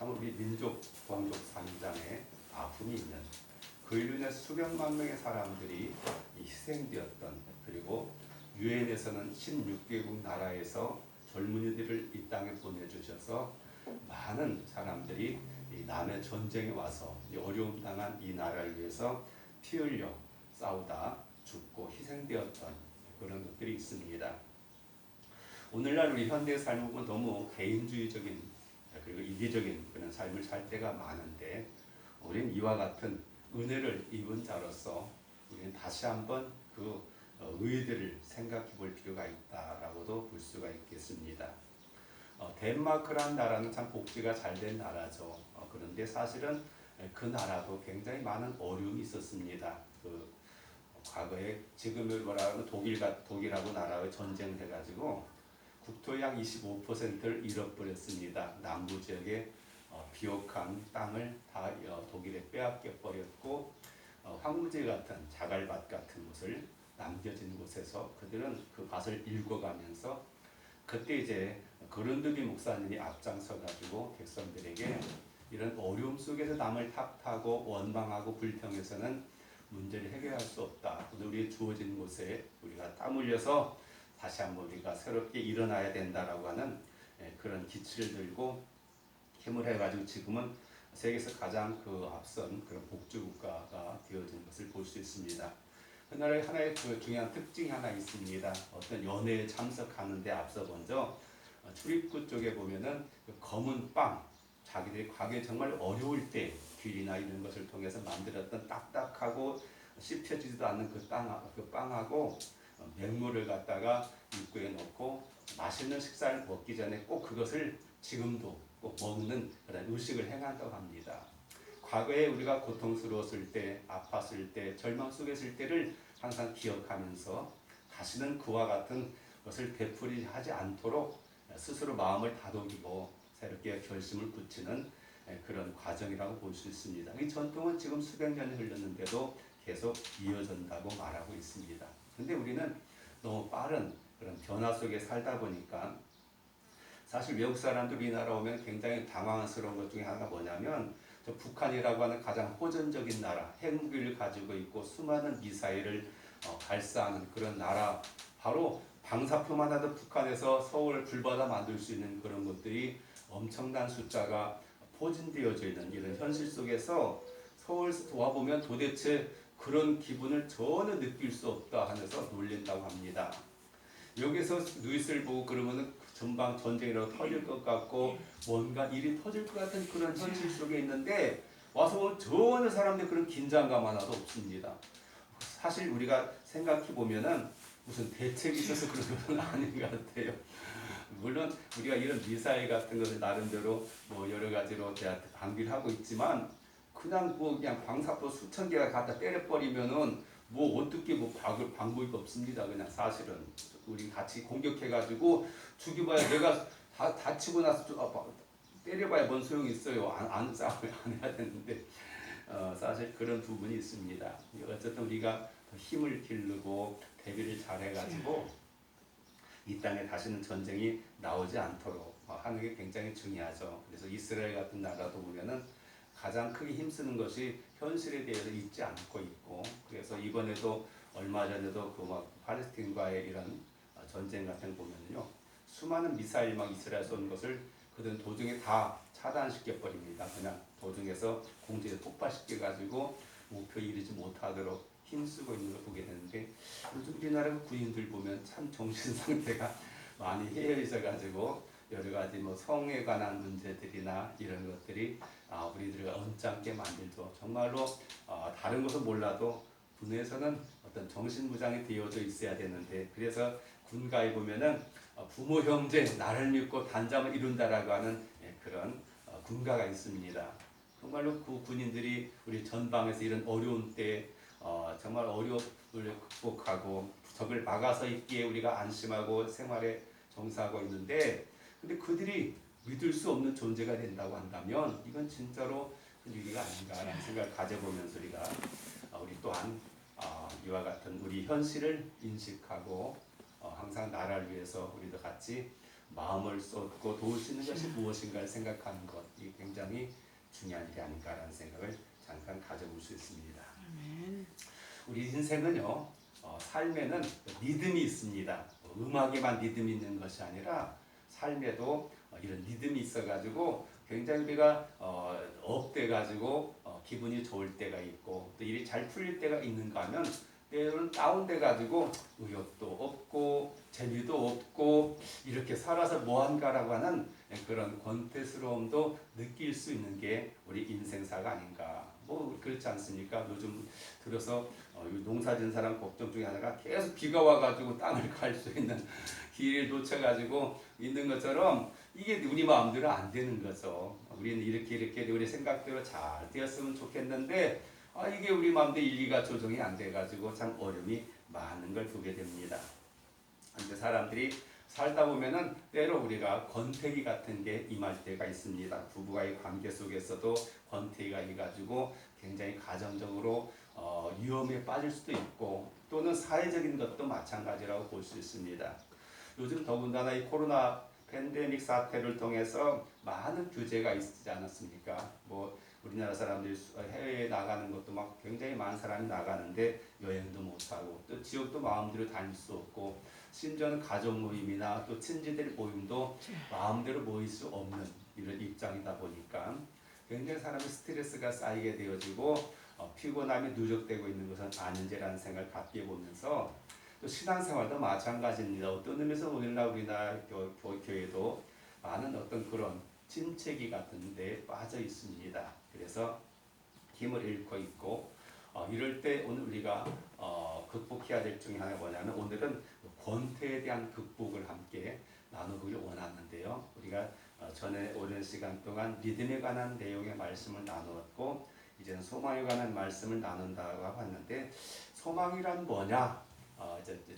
참 우리 민족 동족 상장에 아픔이 있는 그 일로 인해 수백만 명의 사람들이 희생되었던, 그리고 유엔에서는 16개국 나라에서 젊은이들을 이 땅에 보내주셔서 많은 사람들이 이 남의 전쟁에 와서 이 어려움 당한 이 나라를 위해서 피 흘려 싸우다 죽고 희생되었던 그런 것들이 있습니다. 오늘날 우리 현대의 삶은 너무 개인주의적인 그리고 이기적인 그런 삶을 살 때가 많은데, 우리는 이와 같은 은혜를 입은 자로서 우리는 다시 한번 그 의들을 생각해 볼 필요가 있다라고도 볼 수가 있겠습니다. 덴마크란 나라는 참 복지가 잘 된 나라죠. 그런데 사실은 그 나라도 굉장히 많은 어려움이 있었습니다. 그 과거에 지금을 뭐라고 독일하고 나라의 전쟁을 해가지고 국토의 약 25%를 잃어버렸습니다. 남부 지역의 비옥한 땅을 다 독일에 빼앗겨 버렸고, 황무지 같은 자갈밭 같은 곳을 남겨진 곳에서 그들은 그 밭을 일궈가면서, 그때 이제 그른드비 목사님이 앞장서 가지고 백성들에게 이런 어려움 속에서 남을 탓하고 원망하고 불평해서는 문제를 해결할 수 없다. 오늘 우리 주어진 곳에 우리가 땀 흘려서 다시 한번 우리가 새롭게 일어나야 된다라고 하는 그런 기치를 들고 힘을 해가지고 지금은 세계에서 가장 그 앞선 그런 복지국가가 되어진 것을 볼 수 있습니다. 그 나라의 하나의 그 중요한 특징이 하나 있습니다. 어떤 연회에 참석하는데 앞서 먼저 출입구 쪽에 보면은 그 검은 빵, 자기들이 과거에 정말 어려울 때 길이나 이런 것을 통해서 만들었던 딱딱하고 씹혀지지도 않는 그 빵하고 맹물을 갖다가 입구에 넣고 맛있는 식사를 먹기 전에 꼭 그것을 지금도 꼭 먹는 그런 의식을 행한다고 합니다. 과거에 우리가 고통스러웠을 때, 아팠을 때, 절망 속에 있을 때를 항상 기억하면서 다시는 그와 같은 것을 되풀이하지 않도록 스스로 마음을 다독이고 새롭게 결심을 굳히는 그런 과정이라고 볼 수 있습니다. 이 전통은 지금 수백 년이 흘렀는데도 계속 이어진다고 말하고 있습니다. 근데 우리는 너무 빠른 그런 변화 속에 살다 보니까 사실 외국 사람들 우리나라 오면 굉장히 당황스러운 것 중에 하나가 뭐냐면, 저 북한이라고 하는 가장 호전적인 나라, 핵무기를 가지고 있고 수많은 미사일을 발사하는 그런 나라, 바로 방사표만 하도 북한에서 서울을 불바다 만들 수 있는 그런 것들이 엄청난 숫자가 포진되어져 있는 이런 현실 속에서 서울 와보면 도대체 그런 기분을 전혀 느낄 수 없다 하면서 놀린다고 합니다. 여기서 뉴스를 보고 그러면은 전방 전쟁이라고 터질 것 같고 뭔가 일이 터질 것 같은 그런 현실 속에 있는데, 와서 보면 전혀 사람들 그런 긴장감 하나도 없습니다. 사실 우리가 생각해 보면은 무슨 대책이 있어서 그런 건 아닌 것 같아요. 물론 우리가 이런 미사일 같은 것을 나름대로 뭐 여러 가지로 방비를 하고 있지만, 그냥 방사포 수천 개가 갖다 때려버리면은 뭐 어떻게 뭐 방법이 없습니다. 그냥 사실은 우리 같이 공격해가지고 죽여봐야, 내가 다치고 나서 때려봐야 뭔 소용이 있어요. 안 싸우면 안 해야 되는데 사실 그런 부분이 있습니다. 어쨌든 우리가 힘을 기르고 대비를 잘해가지고 이 땅에 다시는 전쟁이 나오지 않도록 하는 게 굉장히 중요하죠. 그래서 이스라엘 같은 나라도 보면은 가장 크게 힘쓰는 것이 현실에 대해서 잊지 않고 있고, 그래서 이번에도 얼마 전에도 그 막 팔레스틴과의 이런 전쟁 같은 거 보면요, 수많은 미사일 막 이스라엘 쏜 것을 그들은 도중에 다 차단시켜 버립니다. 그냥 도중에서 공중에 폭발시켜 가지고 목표에 이르지 못하도록 힘쓰고 있는 걸 보게 되는데, 요즘 우리나라 군인들 보면 참 정신 상태가 많이 해이해져 가지고 여러 가지 뭐 성에 관한 문제들이나 이런 것들이 우리들을 언짢게 만들죠. 정말로 다른 것은 몰라도 군에서는 어떤 정신무장이 되어져 있어야 되는데, 그래서 군가에 보면은 부모 형제 나를 믿고 단잠을 이룬다라고 하는 그런 군가가 있습니다. 정말로 그 군인들이 우리 전방에서 이런 어려운 때 정말 어려움을 극복하고 적을 막아서 있기에 우리가 안심하고 생활에 정사하고 있는데, 근데 그들이 믿을 수 없는 존재가 된다고 한다면 이건 진짜로 위기가 아닌가라는 생각을 가져보면서 우리 또한 이와 같은 우리 현실을 인식하고 항상 나라를 위해서 우리도 같이 마음을 쏟고 도울 수 있는 것이 무엇인가를 생각하는 것, 이 굉장히 굉장히 중요한 일이 아닐까라는 생각을 잠깐 가져볼 수 있습니다. 아멘. 우리 인생은요, 삶에는 리듬이 있습니다. 음악에만 리듬이 있는 것이 아니라 삶에도 이런 리듬이 있어가지고 굉장히 우리가 업돼가지고 기분이 좋을 때가 있고 또 일이 잘 풀릴 때가 있는가 하면 때로는 다운돼가지고 의욕도 없고 재미도 없고 이렇게 살아서 뭐한가라고 하는 그런 권태스러움도 느낄 수 있는 게 우리 인생사가 아닌가. 뭐 그렇지 않습니까? 요즘 들어서 농사진 사람 걱정 중에 하나가 계속 비가 와가지고 땅을 갈 수 있는 길을 놓쳐가지고 있는 것처럼 이게 우리 마음대로 안 되는 거죠. 우리는 이렇게 우리 생각대로 잘 되었으면 좋겠는데 이게 우리 마음대로 일리가 조정이 안 돼가지고 참 어려움이 많은 걸 보게 됩니다. 근데 사람들이 살다 보면은 때로 우리가 권태기 같은 게 임할 때가 있습니다. 부부와의 관계 속에서도 권태기가 있어가지고 굉장히 가정적으로 위험에 빠질 수도 있고 또는 사회적인 것도 마찬가지라고 볼 수 있습니다. 요즘 더군다나 이 코로나 팬데믹 사태를 통해서 많은 규제가 있지 않았습니까? 뭐 우리나라 사람들이 해외에 나가는 것도 막 굉장히 많은 사람이 나가는데 여행도 못하고 또 지역도 마음대로 다닐 수 없고 심지어는 가족 모임이나 또 친지들 모임도 마음대로 모일 수 없는 이런 입장이다 보니까 굉장히 사람이 스트레스가 쌓이게 되어지고 피곤함이 누적되고 있는 것은 아닌지라는 생각을 갖게 보면서 또 신앙생활도 마찬가지입니다. 어떤 의미에서 오늘날 우리나라 교회도 많은 어떤 그런 침체기 같은 데 빠져 있습니다. 그래서 힘을 잃고 있고 이럴 때 오늘 우리가 극복해야 될 중에 하나가 뭐냐면 오늘은 권태에 대한 극복을 함께 나누기를 원하는데요. 우리가 전에 오랜 시간 동안 리듬에 관한 내용의 말씀을 나누었고 이제는 소망에 관한 말씀을 나눈다고 하는데 소망이란 뭐냐?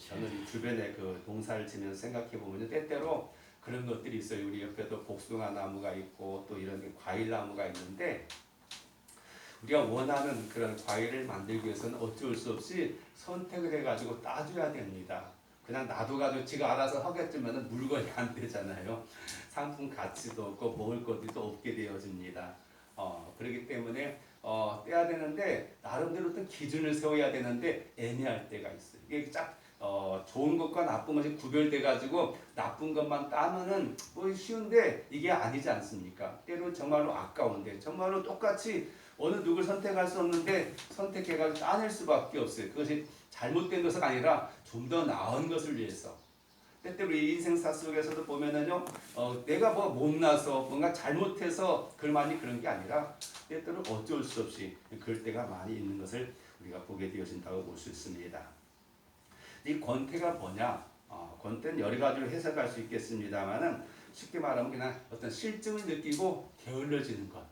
저는 주변에 그 농사를 지면서 생각해 보면 때때로 그런 것들이 있어요. 우리 옆에도 복숭아 나무가 있고 또 이런 과일 나무가 있는데 우리가 원하는 그런 과일을 만들기 위해서는 어쩔 수 없이 선택을 해가지고 따줘야 됩니다. 그냥 놔둬가지고 지가 알아서 하겠지만 물건이 안 되잖아요. 상품 가치도 없고 먹을 것도 없게 되어집니다. 그렇기 때문에 떼야 되는데 나름대로 어떤 기준을 세워야 되는데 애매할 때가 있어요. 이게 딱 좋은 것과 나쁜 것이 구별돼 가지고 나쁜 것만 따면은 뭐 쉬운데 이게 아니지 않습니까? 때로 정말로 아까운데 정말로 똑같이 어느 누굴 선택할 수 없는데 선택해가지고 따낼 수밖에 없어요. 그것이 잘못된 것은 아니라 좀 더 나은 것을 위해서. 때때로 우리 인생사 속에서도 보면은요, 내가 뭐 못나서 뭔가 잘못해서 그만이 그런 게 아니라 때때로 어쩔 수 없이 그럴 때가 많이 있는 것을 우리가 보게 되어진다고 볼 수 있습니다. 이 권태가 뭐냐? 권태는 여러 가지로 해석할 수 있겠습니다만은 쉽게 말하면 그냥 어떤 실증을 느끼고 게을러지는 것.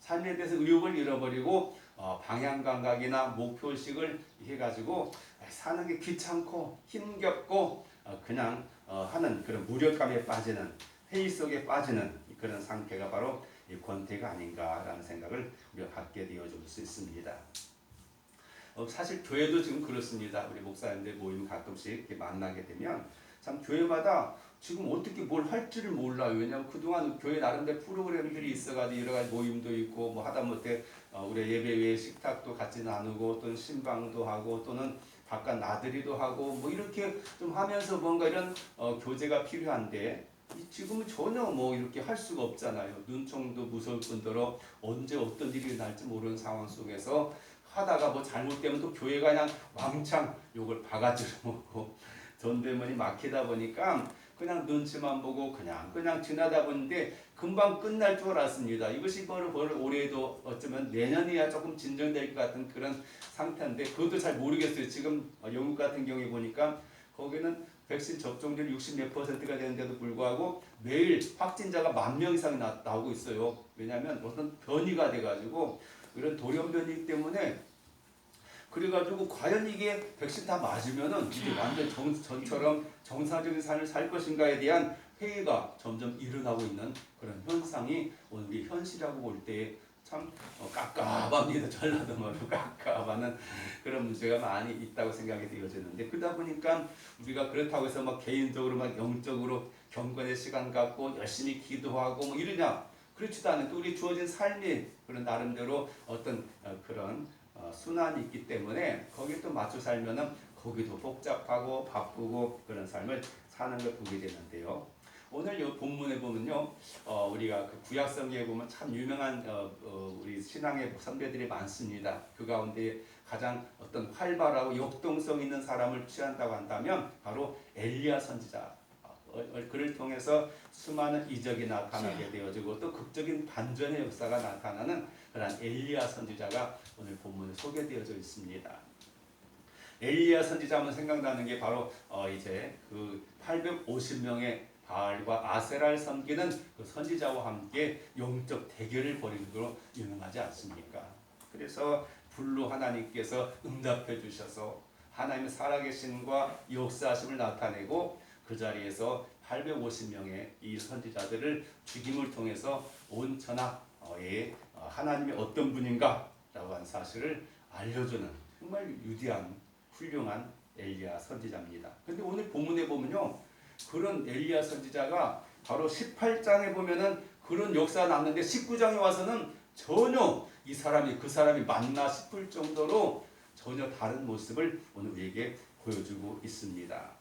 삶에 대해서 의욕을 잃어버리고 방향 감각이나 목표의식을 해가지고 사는 게 귀찮고 힘겹고 그냥 하는 그런 무력감에 빠지는 회의 속에 빠지는 그런 상태가 바로 이 권태가 아닌가라는 생각을 우리가 갖게 되어줄 수 있습니다. 사실 교회도 지금 그렇습니다. 우리 목사님들 모임 가끔씩 이렇게 만나게 되면 참 교회마다 지금 어떻게 뭘 할지를 몰라요. 왜냐하면 그동안 교회 나름대로 프로그램들이 있어가지고 여러 가지 모임도 있고 뭐 하다못해 우리 예배 외에 식탁도 같이 나누고 또는 신방도 하고 또는 바깥 나들이도 하고 뭐 이렇게 좀 하면서 뭔가 이런 교제가 필요한데 지금은 전혀 뭐 이렇게 할 수가 없잖아요. 눈총도 무서울 뿐더러 언제 어떤 일이 날지 모르는 상황 속에서 하다가 뭐 잘못되면 또 교회가 그냥 왕창 욕을 바가지로 먹고 전대문이 막히다 보니까 그냥 눈치만 보고 그냥 지나다 보는데 금방 끝날 줄 알았습니다. 이것이 바로 올해도 어쩌면 내년이야 조금 진정될 것 같은 그런 상태인데 그것도 잘 모르겠어요. 지금 영국 같은 경우에 보니까 거기는 백신 접종률 60몇 %가 되는데도 불구하고 매일 확진자가 10,000명 이상이 나오고 있어요. 왜냐하면 어떤 변이가 돼가지고 이런 돌연변이 때문에 그래가지고 과연 이게 백신 다 맞으면은 이게 완전 전처럼 정상적인 삶을 살 것인가에 대한 회의가 점점 일어나고 있는 그런 현상이 오늘 우리 현실이라고 볼 때 참 깝깝합니다. 전라도 말로 깝깝하는 그런 문제가 많이 있다고 생각이 되어지는데 그러다 보니까 우리가 그렇다고 해서 막 개인적으로 막 영적으로 경건의 시간 갖고 열심히 기도하고 뭐 이러냐 그렇지도 않은데 우리 주어진 삶이 그런 나름대로 어떤 그런 순환이 있기 때문에 거기에 또 맞춰 살면은 거기도 복잡하고 바쁘고 그런 삶을 사는 걸 보게 되는데요. 오늘 이 본문에 보면요, 우리가 그 구약성경에 보면 참 유명한 우리 신앙의 선배들이 많습니다. 그 가운데 가장 어떤 활발하고 역동성 있는 사람을 취한다고 한다면 바로 엘리야 선지자. 그를 통해서 수많은 이적이 나타나게 되어지고 또 극적인 반전의 역사가 나타나는 그런 엘리야 선지자가 오늘 본문에 소개되어져 있습니다. 엘리야 선지자 하면 생각나는 게 바로 이제 그 850명의 바알과 아세라를 섬기는 그 선지자와 함께 영적 대결을 벌이는 것으로 유명하지 않습니까? 그래서 불로 하나님께서 응답해 주셔서 하나님의 살아계심과 역사하심을 나타내고 그 자리에서 850명의 이 선지자들을 죽임을 통해서 온 천하에 하나님이 어떤 분인가 라고 하는 사실을 알려주는 정말 위대한 훌륭한 엘리야 선지자입니다. 근데 오늘 본문에 보면요, 그런 엘리야 선지자가 바로 18장에 보면은 그런 역사가 남는데 19장에 와서는 전혀 이 사람이 그 사람이 맞나 싶을 정도로 전혀 다른 모습을 오늘 우리에게 보여주고 있습니다.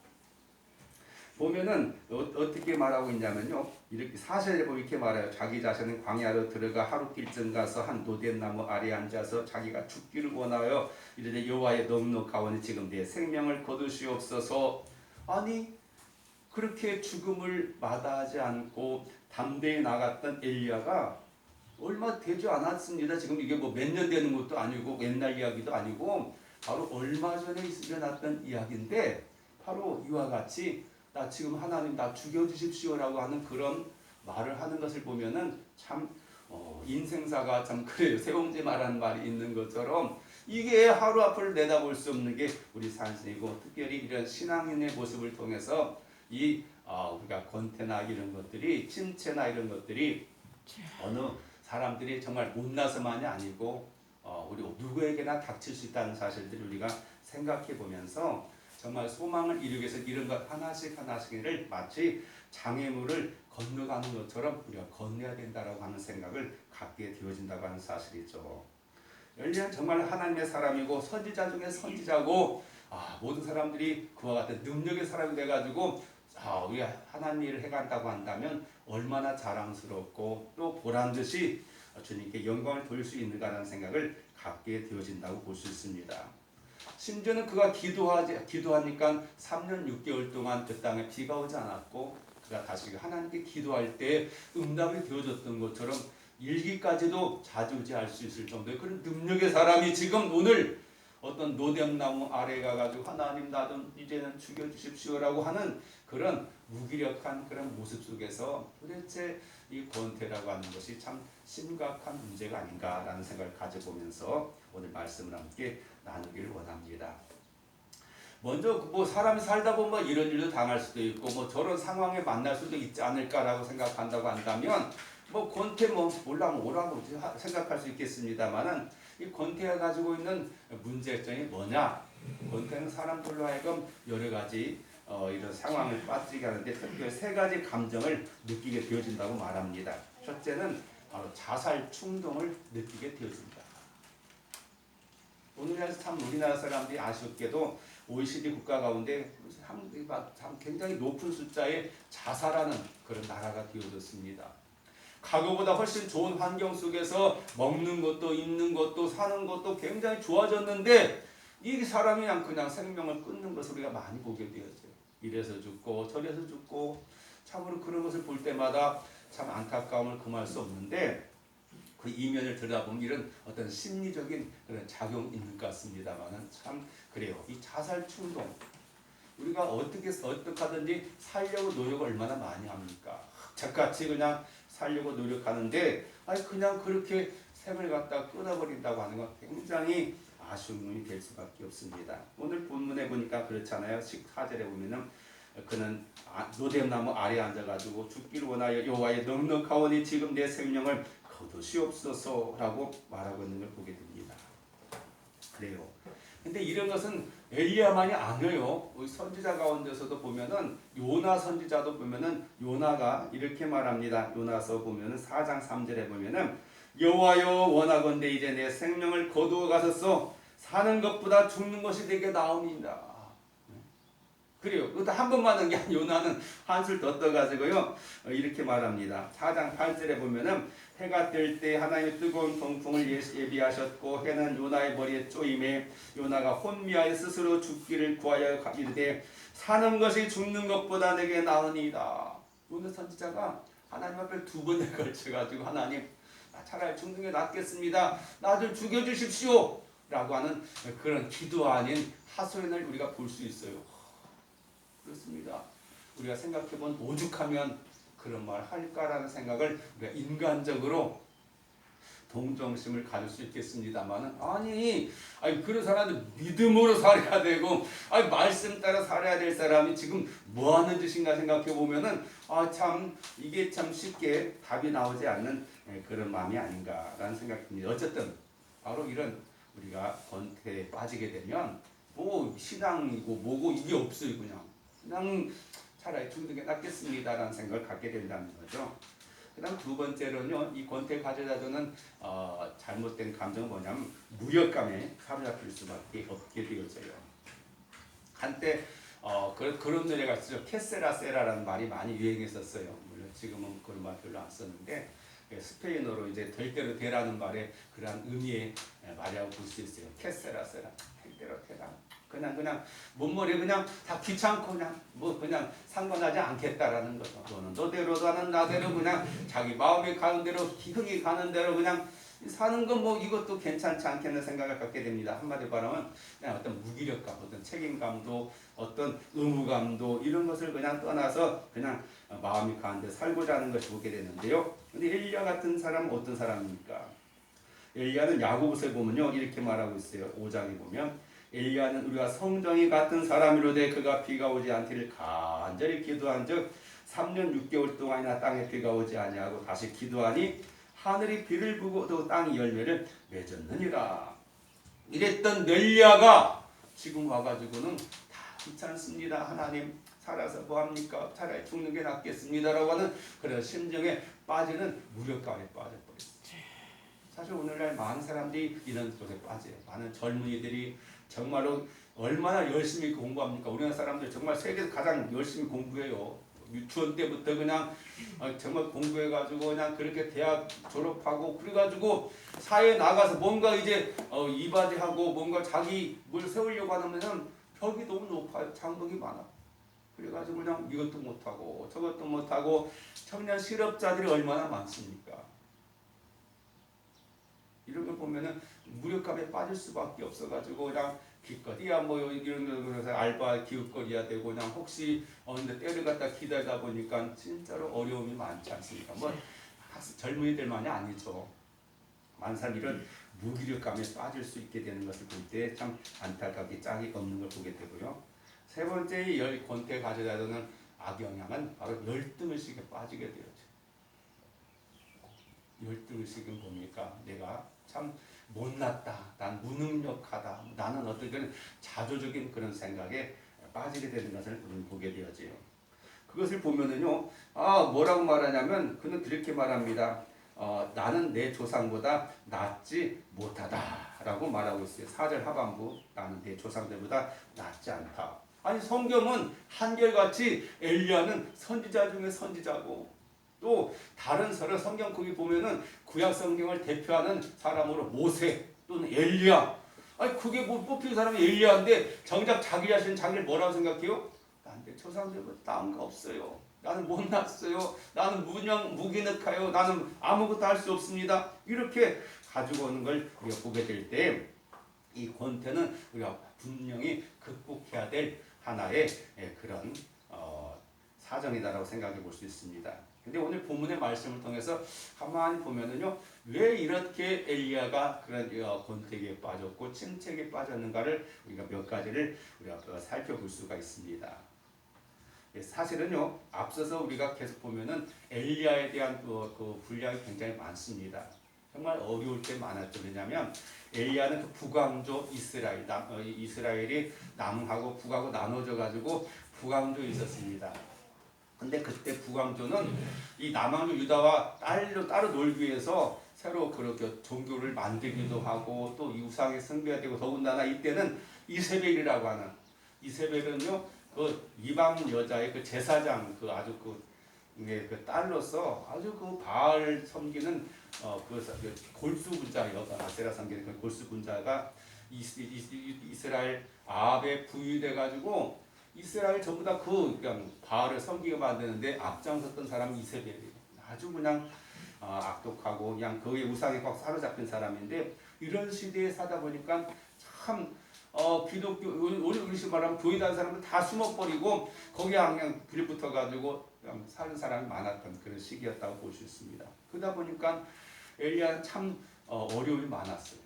보면은 어떻게 말하고 있냐면요, 이렇게 사실에 보면 이렇게 말해요. 자기 자신은 광야로 들어가 하룻길쯤 가서 한 노덴나무 아래에 앉아서 자기가 죽기를 원하여 이르되 여호와의 넉넉하오니 지금 내 생명을 거두시옵소서. 아니 그렇게 죽음을 마다하지 않고 담대히 나갔던 엘리야가 얼마 되지 않았습니다. 지금 이게 뭐 몇 년 되는 것도 아니고 옛날 이야기도 아니고 바로 얼마 전에 일어났던 이야기인데 바로 이와 같이 나 지금 하나님 나 죽여주십시오라고 하는 그런 말을 하는 것을 보면은 참 인생사가 참 그래요. 세옹제 말하는 말이 있는 것처럼 이게 하루 앞을 내다볼 수 없는 게 우리 산신이고 특별히 이런 신앙인의 모습을 통해서 이 우리가 권태나 이런 것들이 침체나 이런 것들이 어느 사람들이 정말 못나서만이 아니고 우리 누구에게나 닥칠 수 있다는 사실들을 우리가 생각해 보면서 정말 소망을 이루기 위해서 이런 것 하나씩 하나씩을 마치 장애물을 건너가는 것처럼 우리가 건너야 된다라고 하는 생각을 갖게 되어진다고 하는 사실이죠. 엘리야는 정말 하나님의 사람이고 선지자 중에 선지자고 모든 사람들이 그와 같은 능력의 사람이 돼가지고 우리가 하나님 일을 해간다고 한다면 얼마나 자랑스럽고 또 보란듯이 주님께 영광을 돌릴 수 있는가라는 생각을 갖게 되어진다고 볼 수 있습니다. 심지어는 그가 기도하니까 3년 6개월 동안 그 땅에 비가 오지 않았고 그가 다시 하나님께 기도할 때 응답이 되어졌던 것처럼 일기까지도 자주지할 수 있을 정도의 그런 능력의 사람이 지금 오늘 어떤 노뎀나무 아래 가가지고 하나님 나도 이제는 죽여주십시오라고 하는 그런 무기력한 그런 모습 속에서 도대체 이 권태라고 하는 것이 참 심각한 문제가 아닌가라는 생각을 가져보면서 오늘 말씀을 함께 나누기를 원합니다. 먼저 뭐 사람이 살다 보면 이런 일도 당할 수도 있고 뭐 저런 상황에 만날 수도 있지 않을까라고 생각한다고 한다면 뭐 권태 몰라 뭐라고 생각할 수 있겠습니다만은 이 권태가 가지고 있는 문제점이 뭐냐? 권태는 사람들로 하여금 여러 가지 이런 상황을 빠지게 하는데 특별히 세 가지 감정을 느끼게 되어진다고 말합니다. 첫째는 바로 자살 충동을 느끼게 되어집니다. 오늘날 참 우리나라 사람들이 아쉽게도 OECD 국가 가운데 참 굉장히 높은 숫자의 자살하는 그런 나라가 되어졌습니다. 과거보다 훨씬 좋은 환경 속에서 먹는 것도 입는 것도 사는 것도 굉장히 좋아졌는데 이 사람이 그냥 생명을 끊는 것을 우리가 많이 보게 되었어요. 이래서 죽고 저래서 죽고 참으로 그런 것을 볼 때마다 참 안타까움을 금할 수 없는데 그 이면을 들여다보면 이런 어떤 심리적인 그런 작용이 있는 것 같습니다만은 참 그래요. 이 자살 충동 우리가 어떻게 하든지 살려고 노력을 얼마나 많이 합니까? 착같이 그냥 살려고 노력하는데 그냥 그렇게 생을 갖다 끊어버린다고 하는 건 굉장히 아쉬운 일이 될 수밖에 없습니다. 오늘 본문에 보니까 그렇잖아요. 14절에 보면은 그는 노뎀나무 아래에 앉아가지고 죽기를 원하여 여호와의 넉넉하오니 지금 내 생명을 거두시옵소서라고 말하고 있는 걸 보게 됩니다. 그래요. 근데 이런 것은 엘리야만이 아니에요. 선지자 가운데서도 보면은 요나 선지자도 보면은 요나가 이렇게 말합니다. 요나서 보면은 4장 3절에 보면은 여호와여 원하건대 이제 내 생명을 거두어 가소서 사는 것보다 죽는 것이 되게 나옵니다. 그래요. 그것도 한 번만 한 게 아니라 요나는 한술 더 떠가지고요. 이렇게 말합니다. 4장 8절에 보면은 해가 뜰 때 하나님의 뜨거운 동풍을 예비하셨고 해는 요나의 머리에 쪼임에 요나가 혼미하여 스스로 죽기를 구하여 이르되 사는 것이 죽는 것보다 내게 나으니이다. 요나 선지자가 하나님 앞에 2번에 걸쳐가지고 하나님 차라리 죽는 게 낫겠습니다. 나 좀 죽여주십시오. 라고 하는 그런 기도 아닌 하소연을 우리가 볼 수 있어요. 그렇습니다. 우리가 생각해본 오죽하면 그런 말 할까라는 생각을 우리가 인간적으로 동정심을 가질 수 있겠습니다만은 아니 그런 사람들 믿음으로 살아야 되고 말씀 따라 살아야 될 사람이 지금 뭐 하는 짓인가 생각해 보면은 참 이게 참 쉽게 답이 나오지 않는 그런 마음이 아닌가라는 생각이 듭니다. 어쨌든 바로 이런 우리가 권태에 빠지게 되면 뭐 신앙이고 뭐고 이게 없어요. 그냥 차라리 죽는 게 낫겠습니다라는 생각을 갖게 된다는 거죠. 그 다음 2번째로는요, 이 권태 가져다주는 잘못된 감정은 뭐냐면 무력감에 사로잡힐 수밖에 없게 되어져요. 한때 그런 노래가 있었죠. 케세라세라라는 말이 많이 유행했었어요. 물론 지금은 그런 말 별로 안 썼는데 스페인어로 이제 될 대로 되라는 말에 그러한 의미의 말이라고 볼 수 있어요. 케세라세라, 될 대로 되라. 그냥 몸머리 그냥 다 귀찮고 그냥 상관하지 않겠다라는 거죠. 너는 너대로 나는 나대로 그냥 자기 마음이 가는 대로 흥이 가는 대로 그냥 사는 건 뭐 이것도 괜찮지 않겠는 생각을 갖게 됩니다. 한마디로 말하면 그냥 어떤 무기력감, 어떤 책임감도 어떤 의무감도 이런 것을 그냥 떠나서 그냥 마음이 가는 데 살고자 하는 것이 보게 되는데요. 근데 엘리야 같은 사람은 어떤 사람입니까? 엘리야는 야고보서에 보면요 이렇게 말하고 있어요. 5장에 보면 엘리야는 우리가 성정이 같은 사람이로되 그가 비가 오지 않기를 간절히 기도한즉 3년 6개월 동안이나 땅에 비가 오지 아니하고 다시 기도하니 하늘이 비를 부고도 땅이 열매를 맺었느니라. 이랬던 엘리야가 지금 와가지고는 다 귀찮습니다. 하나님 살아서 뭐합니까? 차라리 죽는 게 낫겠습니다라고 하는 그런 심정에 빠지는 무력감에 빠져버렸어요. 사실 오늘날 많은 사람들이 이런 것에 빠져요. 많은 젊은이들이 정말로 얼마나 열심히 공부합니까? 우리나라 사람들 정말 세계에서 가장 열심히 공부해요. 유치원 때부터 그냥 정말 공부해가지고 그냥 그렇게 대학 졸업하고 그래가지고 사회에 나가서 뭔가 이제 이바지하고 뭔가 자기 뭘 세우려고 하면 벽이 너무 높아요. 장벽이 많아. 그래가지고 그냥 이것도 못하고 저것도 못하고 청년 실업자들이 얼마나 많습니까? 이런 걸 보면은 무력감에 빠질 수밖에 없어가지고 그냥 기껏이야 뭐 이런 거에서 알바 기웃거리야 되고 그냥 혹시 근데 때를 갖다 기다리다 보니까 진짜로 어려움이 많지 않습니까? 뭐 젊은이들만이 아니죠. 많은 사람이 이런 무기력감에 빠질 수 있게 되는 것을 볼 때 참 안타깝게 짝이 없는 걸 보게 되고요. 세 번째 열 권태 가져다주는 악영향은 바로 열등의식에 빠지게 되었죠. 열등의식은 뭡니까? 내가 참 못났다, 난 무능력하다, 나는 어떤 그런 자조적인 그런 생각에 빠지게 되는 것을 우리는 보게 되어져요. 그것을 보면은요, 뭐라고 말하냐면 그는 그렇게 말합니다. 나는 내 조상보다 낫지 못하다라고 말하고 있어요. 4절 하반부 나는 내 조상들보다 낫지 않다. 아니 성경은 한결같이 엘리야는 선지자 중에 선지자고 또 다른 성경 거기 보면은 구약 성경을 대표하는 사람으로 모세 또는 엘리야. 아니 그게 뭐 뽑힌 사람이 엘리야인데 정작 자기 자신은 자기를 뭐라고 생각해요? 난 내 조상들보다 나은 거 없어요. 나는 못났어요. 나는 무기력해요. 나는 아무것도 할 수 없습니다. 이렇게 가지고 오는 걸 우리가 보게 될 때 이 권태는 우리가 분명히 극복해야 될 하나의 그런 사정이다라고 생각해 볼 수 있습니다. 근데 오늘 본문의 말씀을 통해서 가만히 보면은요, 왜 이렇게 엘리야가 그런 권태기에 빠졌고 침체기에 빠졌는가를 우리가 몇 가지를 우리가 살펴볼 수가 있습니다. 사실은요, 앞서서 우리가 계속 보면은 엘리야에 대한 그 분량이 굉장히 많습니다. 정말 어려울 때 많았죠. 왜냐하면 엘리야는 그 북왕조 이스라엘이 남하고 북하고 나눠져 가지고 북왕조에 있었습니다. 근데 그때 북왕조는 이 남왕조 유다와 따로 놀기 위해서 새로 그렇게 종교를 만들기도 하고 또 이 우상에 숭배가 되고 더군다나 이때는 이세벨이라고 하는 이세벨은요 그 이방 여자의 그 제사장 그 아주 그 딸로서 아주 그 바알 섬기는 그 골수 분자예요. 아세라 섬기는 그 골수 분자가 이스라엘 아합에 부유돼 가지고 이스라엘 전부 다 그냥 바알을 섬기게 만드는데 앞장섰던 사람이 이세벨이에요. 아주 그냥 악독하고 그냥 그의 우상에 꽉 사로잡힌 사람인데 이런 시대에 사다 보니까 참 기독교 우리 말하면 교회 다니는 사람들 다 숨어버리고 거기에 그냥 빌붙어 가지고 사는 사람이 많았던 그런 시기였다고 볼 수 있습니다. 그러다 보니까 엘리야는 참 어려움이 많았어요.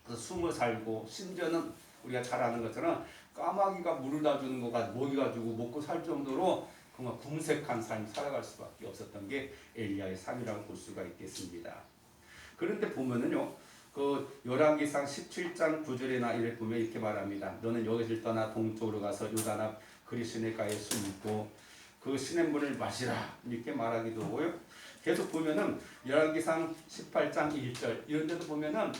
그래서 숨어 살고 심지어는 우리가 잘 아는 것처럼 까마귀가 물을 다 주는 거가 먹여가지고 먹고 살 정도로 정말 궁색한 삶을 살아갈 수밖에 없었던 게 엘리야의 삶이라고 볼 수가 있겠습니다. 그런데 보면은요, 그 열왕기상 17장 9절이나 이래 보면 이렇게 말합니다. 너는 여기를 떠나 동쪽으로 가서 요단 앞 그리시네가에 숨고 그 시냇물을 마시라 이렇게 말하기도 하고요. 계속 보면은 열왕기상 18장 1절 이런 데도 보면은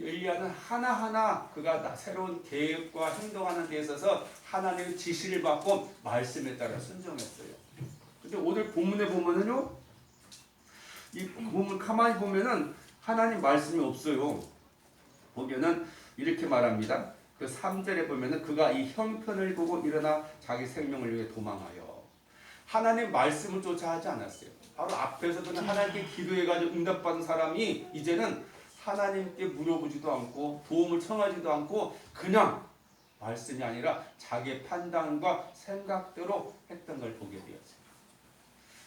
엘리야는 하나하나 그가 새로운 계획과 행동하는 데 있어서 하나님의 지시를 받고 말씀에 따라 순종했어요. 근데 오늘 본문에 보면은요, 이 본문 가만히 보면은 하나님 말씀이 없어요. 보면은 이렇게 말합니다. 그 3절에 보면은 그가 이 형편을 보고 일어나 자기 생명을 위해 도망하여 하나님 말씀을 쫓아하지 않았어요. 바로 앞에서는 하나님께 기도해가지고 응답받은 사람이 이제는 하나님께 물어보지도 않고 도움을 청하지도 않고 그냥 말씀이 아니라 자기의 판단과 생각대로 했던 걸 보게 되었어요.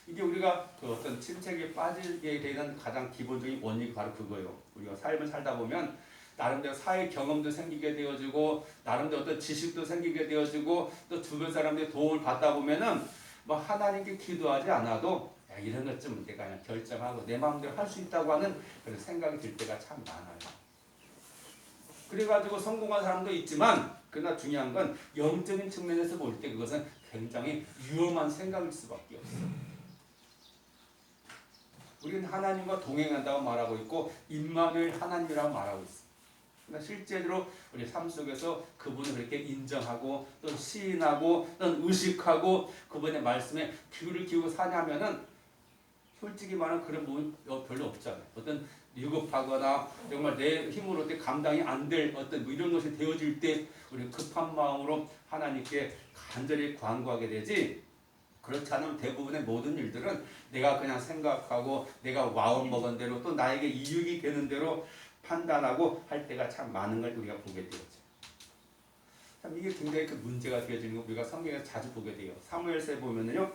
이게 우리가 그 어떤 침체기에 빠지게 되는 가장 기본적인 원인이 바로 그거예요. 우리가 삶을 살다 보면 나름대로 사회 경험도 생기게 되어지고 나름대로 어떤 지식도 생기게 되어지고 또 주변 사람들의 도움을 받다 보면은 뭐 하나님께 기도하지 않아도 야, 이런 것 좀 내가 그냥 결정하고 내 마음대로 할 수 있다고 하는 그런 생각이 들 때가 참 많아요. 그래가지고 성공한 사람도 있지만 그러나 중요한 건 영적인 측면에서 볼 때 그것은 굉장히 위험한 생각일 수밖에 없어요. 우리는 하나님과 동행한다고 말하고 있고 임마누엘 하나님이라고 말하고 있어요. 그러니까 실제로 우리 삶 속에서 그분을 그렇게 인정하고 또 시인하고 또 의식하고 그분의 말씀에 귀를 기울이고 사냐면은 솔직히 말하면 그런 부분이 별로 없잖아요. 어떤 위급하거나 정말 내 힘으로 어떻게 감당이 안 될 어떤 뭐 이런 것이 되어질 때 우리 급한 마음으로 하나님께 간절히 간구하게 되지. 그렇지 않으면 대부분의 모든 일들은 내가 그냥 생각하고 내가 마음먹은 대로 또 나에게 이익이 되는 대로 판단하고 할 때가 참 많은 걸 우리가 보게 되었죠. 참 이게 굉장히 그 문제가 되어지는 거 우리가 성경에서 자주 보게 돼요. 사무엘서에 보면은요,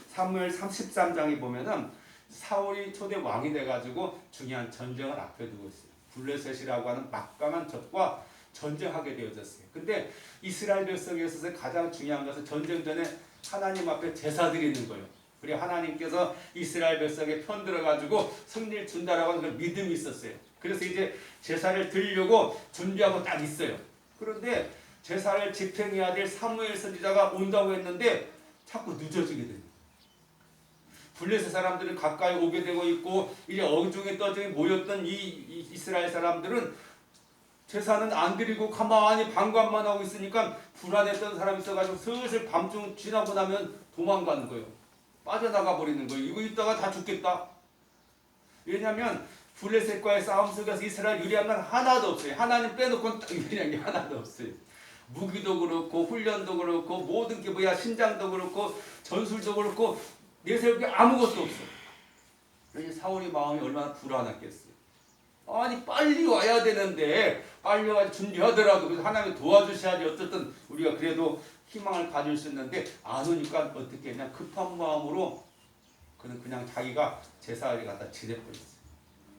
사무엘 33장에 보면은 사울이 초대 왕이 돼가지고 중요한 전쟁을 앞에 두고 있어요. 블레셋이라고 하는 막강한 적과 전쟁하게 되어졌어요. 근데 이스라엘 백성에 있어서 가장 중요한 것은 전쟁 전에 하나님 앞에 제사 드리는 거예요. 그리고 하나님께서 이스라엘 백성에 편들어가지고 승리를 준다라고 하는 그런 믿음이 있었어요. 그래서 이제 제사를 드리려고 준비하고 딱 있어요. 그런데 제사를 집행해야 될 사무엘 선지자가 온다고 했는데 자꾸 늦어지게 됩니다. 블레셋 사람들은 가까이 오게 되고 있고 이제 어중에 떠중에 모였던 이 이스라엘 사람들은 제사는 안 드리고 가만히 방관만 하고 있으니까 불안했던 사람이 있어가지고 슬슬 밤중 지나고 나면 도망가는 거예요. 빠져나가 버리는 거예요. 이거 있다가 다 죽겠다. 왜냐하면 블레셋과의 싸움 속에서 이스라엘 유리한 건 하나도 없어요. 하나님 빼놓고는 유리한 게 하나도 없어요. 무기도 그렇고 훈련도 그렇고 모든 게 뭐야 신장도 그렇고 전술도 그렇고 내세울 게 아무것도 없어. 그래서 사울의 마음이 얼마나 불안했겠어요. 아니 빨리 와야 되는데 빨리 와서 준비하더라도 그래서 하나님이 도와주셔야지 어쨌든 우리가 그래도 희망을 가질 수 있는데 안 오니까 어떻게 그냥 급한 마음으로 그는 그냥 자기가 제사를 갖다 지내버렸어요.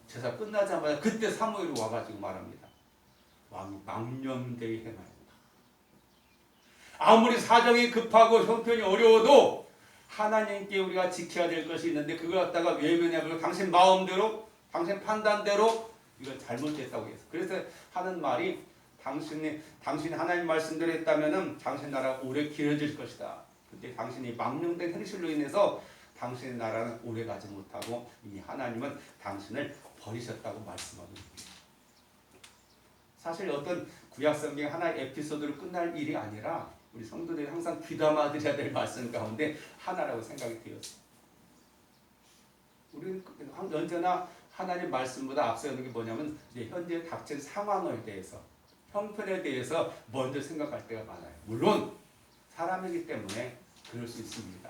제사 끝나자마자 그때 사무엘이 와가지고 말합니다. 왕이 망령되이 행하였다. 아무리 사정이 급하고 형편이 어려워도 하나님께 우리가 지켜야 될 것이 있는데 그걸 갖다가 외면해버리고 당신 마음대로 당신 판단대로 이거 잘못됐다고 해서. 그래서 하는 말이 당신이 하나님 말씀대로 했다면은 당신 나라가 오래 길어질 것이다. 근데 당신이 망령된 행실로 인해서 당신의 나라는 오래 가지 못하고 이미 하나님은 당신을 버리셨다고 말씀하고 있습니다. 사실 어떤 구약 성경의 하나의 에피소드로 끝날 일이 아니라 우리 성도들이 항상 귀담아 드려야 될 말씀 가운데 하나라고 생각이 되었어요. 우리는 언제나 하나님 말씀보다 앞서는 게 뭐냐면 이제 현재 닥친 상황에 대해서, 형편에 대해서 먼저 생각할 때가 많아요. 물론 사람이기 때문에 그럴 수 있습니다.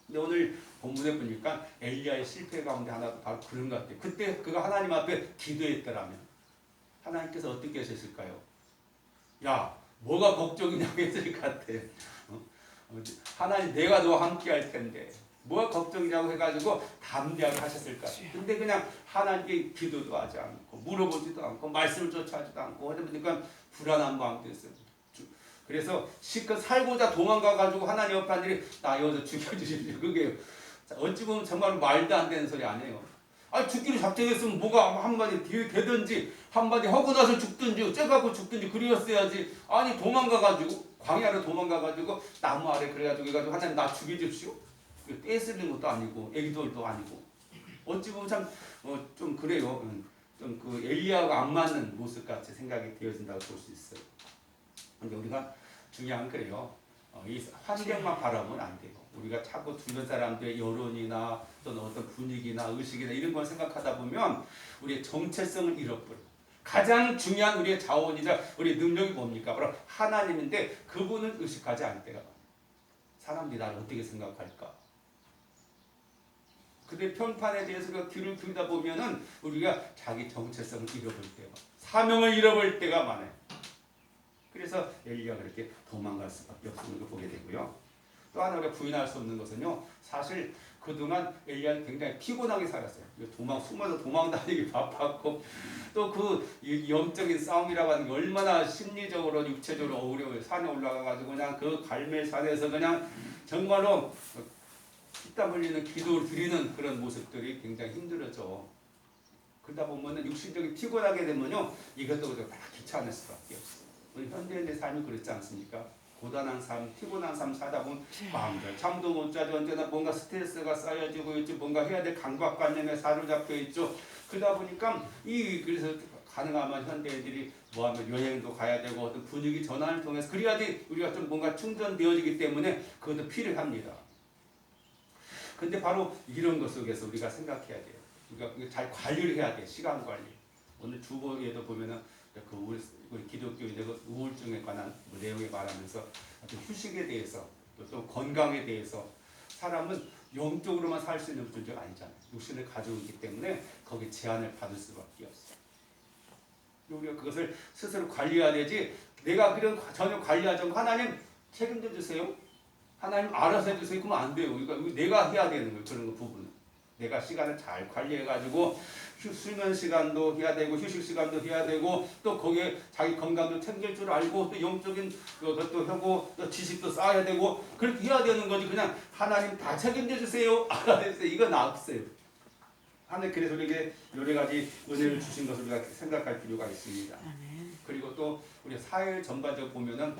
근데 오늘 본문에 보니까 엘리야의 실패 가운데 하나도 바로 그런 것 같아요. 그때 그가 하나님 앞에 기도했더라면 하나님께서 어떻게 하셨을까요? 야, 뭐가 걱정이냐고 했을 것 같아. 하나님, 내가 너와 함께 할 텐데 뭐가 걱정이냐고 해가지고 담대하게 하셨을 것 같아요. 근데 그냥 하나님께 기도도 하지 않고 물어보지도 않고 말씀을 쫓아하지도 않고 하다 보니까 불안한 마음도 있어요. 그래서 실컷 살고자 도망가가지고 하나님 옆에 하늘이 나 여기서 죽여주십시오. 그게 어찌 보면 정말 말도 안 되는 소리 아니에요. 아니 죽기로 작정했으면 뭐가 한마디 뒤에 되든지 한마디 하고 나서 죽든지 어째갖고 죽든지 그리웠어야지. 아니 도망가가지고 광야로 도망가가지고 나무 아래 그래가지고 하나님 나 죽여주십시오. 떼쓰는 것도 아니고 애기들도 아니고 어찌 보면 참 좀 그래요. 좀 그 엘리야가 안 맞는 모습 같이 생각이 되어진다고 볼 수 있어요. 근데 우리가 중요한 건 그래요. 이 환경만 바라보면 안 돼요. 우리가 자꾸 주변 사람들의 여론이나 또는 어떤 분위기나 의식이나 이런 걸 생각하다 보면 우리의 정체성을 잃어버려요. 가장 중요한 우리의 자원이자 우리의 능력이 뭡니까? 바로 하나님인데 그분은 의식하지 않을 때가 많아요. 사람들이 나를 어떻게 생각할까? 그들의 평판에 대해서 우리가 귀를 기울이다 보면은 우리가 자기 정체성을 잃어버릴 때가, 사명을 잃어버릴 때가 많아요. 그래서 엘리야가 그렇게 도망갈 수밖에 없는 걸 보게 되고요. 또 하나 우리가 부인할 수 없는 것은요, 사실 그동안 엘리야는 굉장히 피곤하게 살았어요. 숨어서 도망 다니기 바빴고, 또 그 영적인 싸움이라고 하는 게 얼마나 심리적으로 육체적으로 어려워요. 산에 올라가가지고 그냥 그 갈멜산에서 그냥 정말로 피땀 흘리는 기도를 드리는 그런 모습들이 굉장히 힘들어져. 그러다 보면은 육신적인 피곤하게 되면요, 이것도 다 귀찮을 수밖에 없어요. 우리 현대인의 삶이 그렇지 않습니까? 고단한 삶, 피곤한 삶 살다 보면 마음대로 잠도 못 자죠. 언제나 뭔가 스트레스가 쌓여지고 있죠. 뭔가 해야 될 강박관념에 사로잡혀 있죠. 그러다 보니까 그래서 가능하면 현대인들이 뭐하면 여행도 가야 되고 어떤 분위기 전환을 통해서 그래야지 우리가 좀 뭔가 충전되어지기 때문에 그것도 필요합니다. 근데 바로 이런 것 속에서 우리가 생각해야 돼요. 우리가 잘 관리를 해야 돼. 시간 관리. 오늘 주보에도 보면은 우리 기독교인의 그 우울증에 관한 내용에 말하면서 휴식에 대해서 또 건강에 대해서 사람은 영적으로만 살 수 있는 존재가 아니잖아요. 육신을 가지고 있기 때문에 거기에 제한을 받을 수밖에 없어요. 우리가 그것을 스스로 관리해야 되지. 내가 그런 전혀 관리하지 않고 하나님 책임져 주세요. 하나님 알아서 해주세요. 그러면 안 돼요. 그러니까 내가 해야 되는 거예요. 그런 부분은. 내가 시간을 잘 관리해가지고 수면 시간도 해야 되고 휴식 시간도 해야 되고 또 거기에 자기 건강도 챙길 줄 알고 또 영적인 것도 하고 또 지식도 쌓아야 되고 그렇게 해야 되는 거지. 그냥 하나님 다 책임져 주세요. 알아서 이건 없어요. 하나님 그래서 우리에게 여러 가지 은혜를 주신 것을 우리가 생각할 필요가 있습니다. 그리고 또 우리 사회 전반적으로 보면은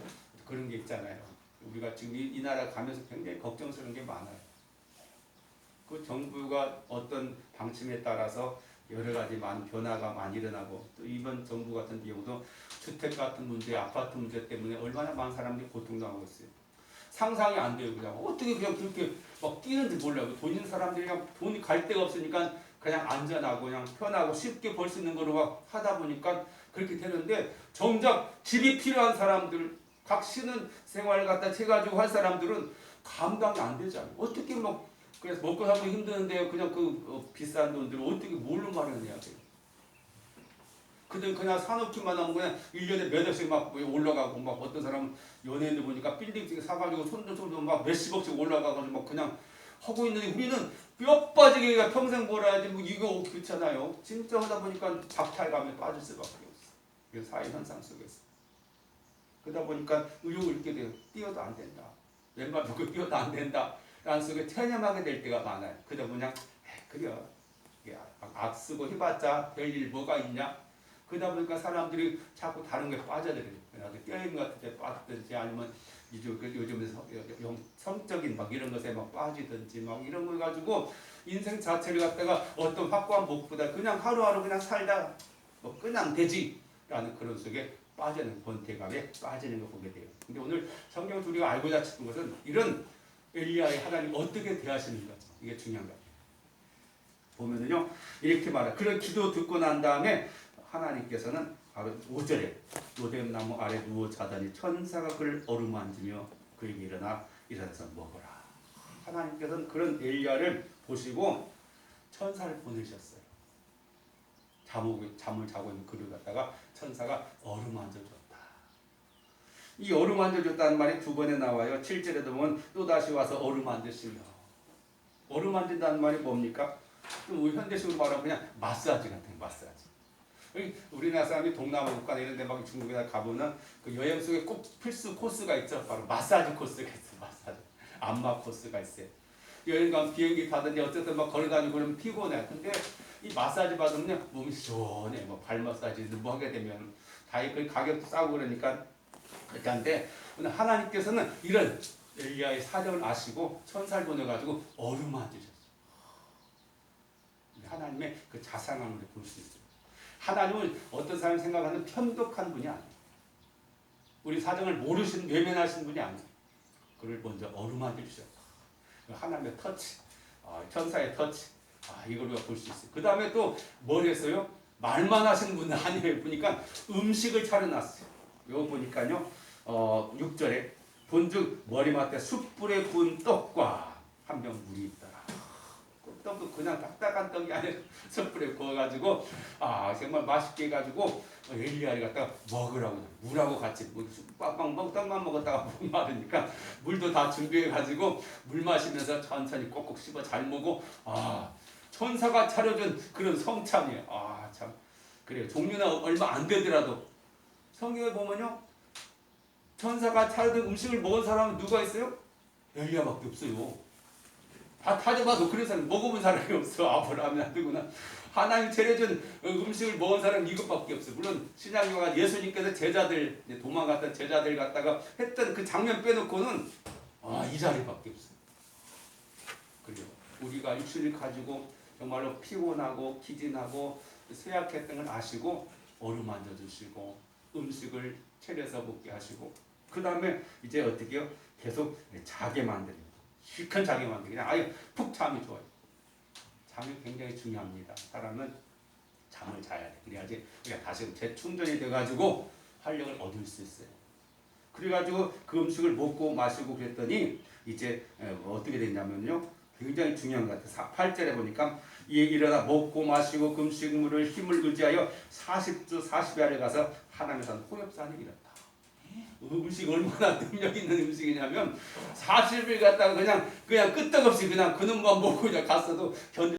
그런 게 있잖아요. 우리가 지금 이 나라 가면서 굉장히 걱정스러운 게 많아요. 그 정부가 어떤 방침에 따라서 여러 가지 많은 변화가 많이 일어나고 또 이번 정부 같은 경우도 주택 같은 문제, 아파트 문제 때문에 얼마나 많은 사람들이 고통당하고 있어요. 상상이 안 돼요. 그냥 어떻게 그냥 그렇게 막 뛰는지 몰라요. 돈 있는 사람들이 그냥 돈이 갈 데가 없으니까 그냥 안전하고 그냥 편하고 쉽게 벌 수 있는 거로 막 하다 보니까 그렇게 되는데 정작 집이 필요한 사람들 각 쉬는 생활을 갖다 해가지고 할 사람들은 감당이 안 되잖아요. 어떻게 막 그래서 먹고 살기 힘드는데 그냥 비싼 돈들을 어떻게 뭘로 마련해야 돼요? 그냥 사놓기만 하면 그냥 1년에 몇 억씩 막 올라가고 막 어떤 사람은 연예인들 보니까 빌딩 사가지고 손도 막 몇십억씩 올라가가지고 막 그냥 하고 있는데 우리는 뼈 빠지게 평생 벌어야지 뭐 이거 그렇잖아요. 진짜 하다 보니까 박탈감에 빠질 수밖에 없어. 이 사회 현상 속에서. 그러다 보니까 의욕을 잃게 돼요. 뛰어도 안 된다. 왼발 놓고 뛰어도 안 된다. 라는 속에 체념하게 될 때가 많아요. 그러다 보니 그냥 그래 악쓰고 해봤자 별일 뭐가 있냐? 그러다 보니까 사람들이 자꾸 다른 게 빠져들어요. 게임 같은 데 빠지든지 아니면 요즘에 성적인 막 이런 것에 막 빠지든지 막 이런 걸 가지고 인생 자체를 갖다가 어떤 확고한 목표보다 그냥 하루하루 그냥 살다 뭐 그냥 되지라는 그런 속에 빠지는 권태감에 빠지는 걸 보게 돼요. 근데 오늘 성경에서 우리가 알고자 싶은 것은 이런 엘리야의 하나님 어떻게 대하시는가 이게 중요한 거예요. 보면은요 이렇게 말해. 그런 기도 듣고 난 다음에 하나님께서는 바로 5절에 로뎀나무 아래 누워 자더니 천사가 그를 어루만지며 그에게 일어나서 먹어라. 하나님께서는 그런 엘리야를 보시고 천사를 보내셨어요. 잠을 자고 있는 그를 갖다가 천사가 어루만져줬다. 이 어루만져줬다는 말이 두 번에 나와요. 7절에도 보면 또다시 와서 어루만지시며. 어루만진다는 말이 뭡니까? 우리 현대식으로 말하면 그냥 마사지 같은 마사지. 우리나라 사람이 동남아 국가 이런 데 막 중국에 가보면 그 여행 속에 꼭 필수 코스가 있죠. 바로 마사지 코스가 있어요. 마사지. 안마 코스가 있어요. 여행 가면 비행기 타든지 어쨌든 막 걸어다니고 그러면 피곤해. 근데 이 마사지 받으면 몸이 시원해. 뭐 발 마사지 뭐 하게 되면 다 그 가격도 싸고 그러니까 그렇게 한데 오늘 하나님께서는 이런 엘리야의 사정을 아시고 천사를 보내가지고 어루만지셨어요. 하나님의 그 자상함을 볼 수 있어요. 하나님은 어떤 사람이 생각하는 편독한 분이 아니에요. 우리 사정을 외면하신 분이 아니에요. 그를 먼저 어루만져 주셨다. 하나님의 터치, 천사의 터치, 이걸 우리가 볼 수 있어요. 그 다음에 또 뭘 했어요? 말만 하신 분은 아니에요. 보니까 음식을 차려놨어요. 이거 보니까요, 6절에 본즉 머리맡에 숯불에 구운 떡과 한 병 물이 있더라. 떡도 그냥 딱딱한 떡이 아니라 숯불에 구워가지고 정말 맛있게 해가지고 엘리야를 갖다가 먹으라고 물하고 같이 빵빵 떡만 먹었다가 못 마르니까 물도 다 준비해가지고 물 마시면서 천천히 꼭꼭 씹어 잘 먹고 천사가 차려준 그런 성찬이에요. 참 그래요. 종류는 얼마 안 되더라도 성경에 보면요 천사가 차려준 음식을 먹은 사람은 누가 있어요? 엘리야밖에 없어요. 다 타져봐도 그런 사람 먹어본 사람이 없어. 아브라함이나 누구나 하나님 차려준 음식을 먹은 사람은 이것밖에 없어. 물론 신약요가 예수님께서 제자들 도망갔던 제자들 갖다가 했던 그 장면 빼놓고는 이 자리밖에 없어. 그래요. 우리가 육신을 가지고 정말로 피곤하고 기진하고 쇠약했던 걸 아시고 어루만져 주시고 음식을 차려서 먹게 하시고 그 다음에 이제 어떻게 해요? 계속 자게 만들어요. 실컷 자게 만들기 그냥 아예 푹 잠이 좋아요. 잠이 굉장히 중요합니다. 사람은 잠을 자야 돼. 그래야지 우리가 다시 재충전이 돼가지고 활력을 얻을 수 있어요. 그래가지고 그 음식을 먹고 마시고 그랬더니 이제 어떻게 됐냐면요. 굉장히 중요한 것 같아요. 8절에 보니까 일어나 먹고 마시고 그 음식물을 힘을 의지하여 40주 40야를 가서 하나님의 산 호렙산에 이뤘다. 음식 얼마나 능력 있는 음식이냐면 40일 갔다가 그냥 끄떡없이 그냥 그놈만 먹고 그냥 갔어도 견딜